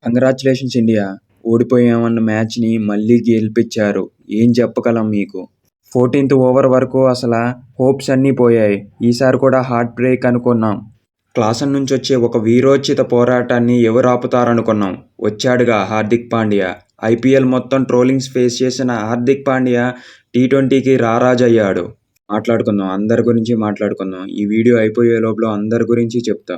Congratulations India! ఓడిపోయామన్న మ్యాచ్‌ని మళ్లీ గెలిపించారు. ఏం చెప్పగలం మీకు? 14థ్ ఓవర్ వరకు అసల హోప్స్ అన్నీ పోయాయి. ఈసారి కూడా హార్ట్ బ్రేక్ అనుకున్నాం. క్లాసన్ నుంచొచ్చే ఒక వీరోచిత పోరాటాన్ని ఎవరు ఆపుతారనుకున్నాం. వచ్చాడుగా హార్దిక్ పాండ్యా. ఐపీఎల్ మొత్తం ట్రోలింగ్స్ ఫేస్ చేసిన హార్దిక్ పాండ్యా టీ20కి రారాజయ్యాడు. అందరి గురించి మాట్లాడుకుందాం. ఈ వీడియో అయిపోయే లోపల అందరి గురించి చెప్తా.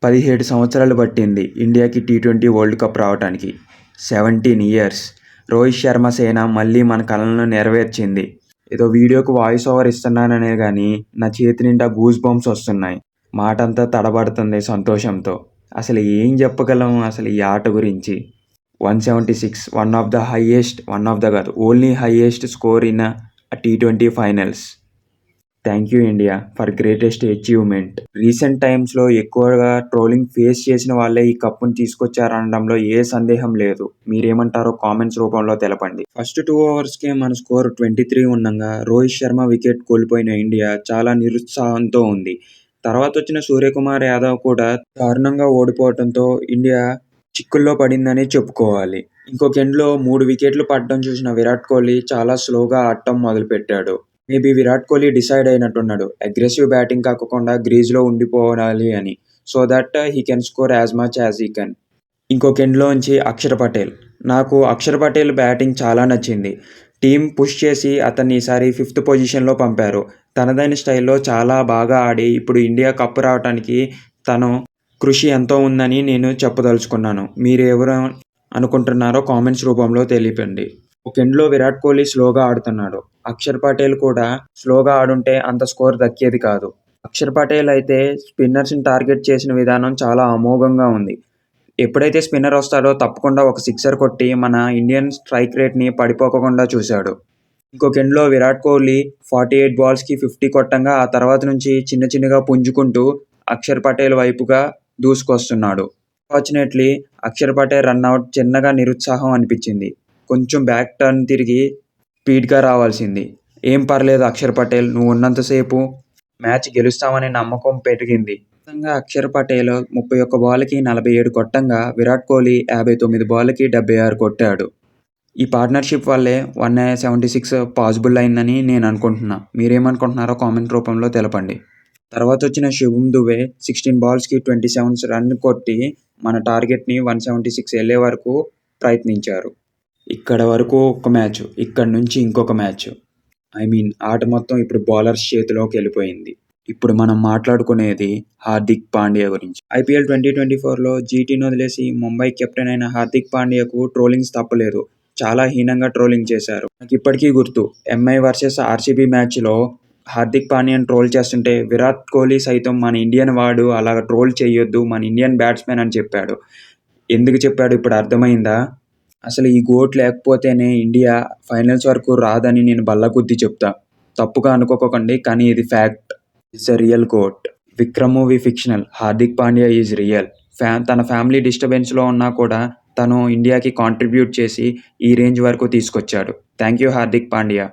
17 సంవత్సరాలు పట్టింది ఇండియాకి టీ20 వరల్డ్ కప్ రావడానికి. 17 ఇయర్స్. రోహిత్ శర్మ సేన మళ్లీ మన కలలను నెరవేర్చింది. ఏదో వీడియోకి వాయిస్ ఓవర్ ఇస్తున్నాననే గానీ నా చేతి నిండా గూస్ బంప్స్ వస్తున్నాయి. మాటంతా తడబడుతుంది సంతోషంతో. అసలు ఏం చెప్పగలం అసలు ఈ ఆట గురించి? 176 only highest score in T20 finals. Thank you India for greatest achievement. Recent టైమ్స్లో ఎక్కువగా ట్రోలింగ్ ఫేస్ చేసిన వాళ్ళే ఈ కప్పును తీసుకొచ్చారనడంలో ఏ సందేహం లేదు. మీరేమంటారో కామెంట్స్ రూపంలో తెలపండి. ఫస్ట్ 2 ఓవర్స్కే మన స్కోర్ 23 ఉండగా రోహిత్ శర్మ వికెట్ కోల్పోయిన ఇండియా చాలా నిరుత్సాహంతో ఉంది. తర్వాత వచ్చిన సూర్యకుమార్ యాదవ్ కూడా దారుణంగా ఓడిపోవడంతో ఇండియా చిక్కుల్లో పడిందని చెప్పుకోవాలి. ఇంకొక ఎండ్లో 3 వికెట్లు పడడం చూసిన విరాట్ కోహ్లీ చాలా స్లోగా ఆడటం మొదలుపెట్టాడు. మేబీ విరాట్ కోహ్లీ డిసైడ్ అయినట్టున్నాడు అగ్రెసివ్ బ్యాటింగ్ కాకుండా గ్రీజ్లో ఉండిపోవాలి అని. So that he can score as much as he can. ఇంకొక ఎండ్లోంచి అక్షర్ పటేల్. నాకు అక్షర్ పటేల్ బ్యాటింగ్ చాలా నచ్చింది. టీం పుష్ చేసి అతన్ని ఈసారి 5th పొజిషన్లో పంపారు. తనదైన స్టైల్లో చాలా బాగా ఆడి ఇప్పుడు ఇండియా కప్పు రావడానికి తను కృషి ఎంతో ఉందని నేను చెప్పదలుచుకున్నాను. మీరు ఎవరు అనుకుంటున్నారో కామెంట్స్ రూపంలో తెలియపండి. ఒక ఎండ్లో విరాట్ కోహ్లీ స్లోగా ఆడుతున్నాడు. అక్షర్ పటేల్ కూడా స్లోగా ఆడుంటే అంత స్కోర్ దక్కేది కాదు. అక్షర్ పటేల్ అయితే స్పిన్నర్స్ని టార్గెట్ చేసిన విధానం చాలా అమోఘంగా ఉంది. ఎప్పుడైతే స్పిన్నర్ వస్తాడో తప్పకుండా ఒక సిక్సర్ కొట్టి మన ఇండియన్ స్ట్రైక్ రేట్ని పడిపోకుండా చూశాడు. ఇంకొక ఎండ్లో విరాట్ కోహ్లీ 48 బాల్స్కి 50 కొట్టంగా ఆ తర్వాత నుంచి చిన్నగా పుంజుకుంటూ అక్షర్ పటేల్ వైపుగా దూసుకొస్తున్నాడు. అన్ఫార్చునేట్లీ అక్షర్ పటేల్ రన్అట్ చిన్నగా నిరుత్సాహం అనిపించింది. కొంచెం బ్యాక్ టర్న్ తిరిగి స్పీడ్గా రావాల్సింది. ఏం పర్లేదు అక్షర్ పటేల్, నువ్వు ఉన్నంతసేపు మ్యాచ్ గెలుస్తామనే నమ్మకం పెరిగింది. మొత్తంగా అక్షర్ పటేల్ 31 బాల్కి 47 కొట్టంగా విరాట్ కోహ్లీ 59 బాల్కి 76 కొట్టాడు. ఈ పార్ట్నర్షిప్ వల్లే 176 పాసిబుల్ అయిందని నేను అనుకుంటున్నా. మీరేమనుకుంటున్నారో కామెంట్ రూపంలో తెలపండి. తర్వాత వచ్చిన శుభమ్ దుబే 16 బాల్స్కి 27 రన్ కొట్టి మన టార్గెట్ని 176 వెళ్ళే వరకు ప్రయత్నించారు. ఇక్కడ వరకు ఒక మ్యాచ్, ఇక్కడ నుంచి ఇంకొక మ్యాచ్. ఆట మొత్తం ఇప్పుడు బౌలర్స్ చేతిలోకి వెళ్ళిపోయింది. ఇప్పుడు మనం మాట్లాడుకునేది హార్దిక్ పాండ్యా గురించి. ఐపీఎల్ 2024లో జీటీని వదిలేసి ముంబై కెప్టెన్ అయిన హార్దిక్ పాండ్యాకు ట్రోలింగ్స్ తప్పలేదు. చాలా హీనంగా ట్రోలింగ్ చేశారు. నాకు ఇప్పటికీ గుర్తు, ఎంఐ వర్సెస్ ఆర్సీబీ మ్యాచ్లో హార్దిక్ పాండ్యాని ట్రోల్ చేస్తుంటే విరాట్ కోహ్లీ సైతం మన ఇండియన్ వాడు అలా ట్రోల్ చేయొద్దు, మన ఇండియన్ బ్యాట్స్మెన్ అని చెప్పాడు. ఎందుకు చెప్పాడు ఇప్పుడు అర్థమైందా? అసలు ఈ గోట్ లేకపోతేనే ఇండియా ఫైనల్స్ వరకు రాదని నేను బల్లగుద్ది చెప్తా. తప్పుగా అనుకోకండి, కానీ ఇది fact. It's a real goat. Vikram movie fictional, Hardik Pandya is real. తన ఫ్యామిలీ డిస్టర్బెన్స్లో ఉన్నా కూడా తను ఇండియాకి కాంట్రిబ్యూట్ చేసి ఈ రేంజ్ వరకు తీసుకొచ్చాడు. Thank you Hardik Pandya.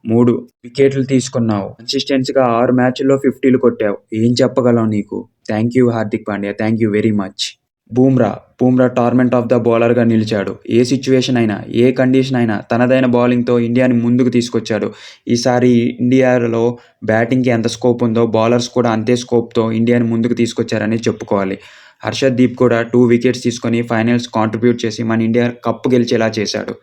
3 వికెట్లు తీసుకున్నావు. కన్సిస్టెన్సీగా 6 మ్యాచ్ల్లో 50లు కొట్టావు. ఏం చెప్పగలం నీకు? Thank you Hardik Pandya. Thank you very much. Bumrah tournament of the బౌలర్గా నిలిచాడు. ఏ సిచ్యువేషన్ అయినా, ఏ కండిషన్ అయినా తనదైన బౌలింగ్తో ఇండియాని ముందుకు తీసుకొచ్చాడు. ఈసారి ఇండియాలో బ్యాటింగ్కి ఎంత స్కోప్ ఉందో బౌలర్స్ కూడా అంతే స్కోప్తో ఇండియాని ముందుకు తీసుకొచ్చారని చెప్పుకోవాలి. హర్షద్ దీప్ కూడా 2 వికెట్స్ తీసుకొని ఫైనల్స్ కాంట్రిబ్యూట్ చేసి మన ఇండియా కప్పు గెలిచేలా చేశాడు.